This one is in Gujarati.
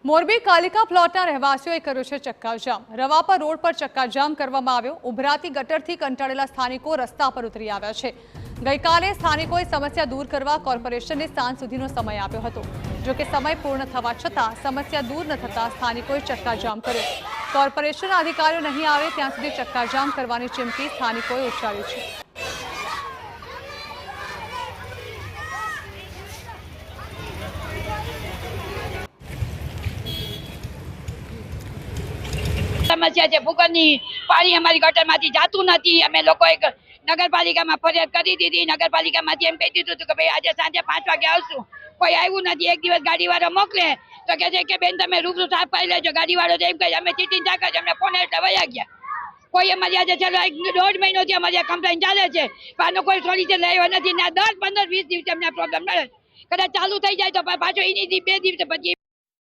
મોરબી કાલિકા પ્લોટના રહેવાસીઓએ કર્યો છે ચક્કાજામ। રવાપર રોડ પર ચક્કાજામ કરવામાં આવ્યો। ઉભરાતી ગટરથી કંટાળેલા સ્થાનિકો રસ્તા પર ઉતરી આવ્યા છે। ગઈકાલે સ્થાનિકોએ સમસ્યા દૂર કરવા કોર્પોરેશનને સાંજ સુધીનો સમય આપ્યો હતો। જો કે સમય પૂર્ણ થવા છતાં સમસ્યા દૂર ન થતા સ્થાનિકોએ ચક્કાજામ કર્યો। કોર્પોરેશનના અધિકારીઓ નહીં આવે ત્યાં સુધી ચક્કાજામ કરવાની ચીમકી સ્થાનિકોએ ઉચ્ચારી છે। समस्या है भूगर्भની પાણી અમારી ગટરમાંથી જાતું નથી। અમે લોકોએ નગરપાલિકામાં ફરિયાદ કરી દીધી। નગરપાલિકામાંથી એમ કહી દીધું હતું કે ભાઈ આજે સાંજે 5 વાગે આવશું। કોઈ આવ્યું નથી। એક દિવસ ગાડીવાળો મોકલે તો કહે છે કે બેન તમે રૂબરૂ સાફ કરી લેજો। ગાડીવાળો તો એમ કહે અમે ચીટીને ચાકા છે, અમને ફોન એટલે વયા ગયા। કોઈ અમારી આજે ચાલો 1.5 મહિનોથી અમારી કમ્પ્લેન ચાલે છે, પણ આનો કોઈ સોલ્યુશન લેવા નથી। 10, 15, 20 દિવસે અમને પ્રોબ્લેમ મળે। કદાચ ચાલુ થઈ જાય તો પાછો એની 2 દિવસ પછી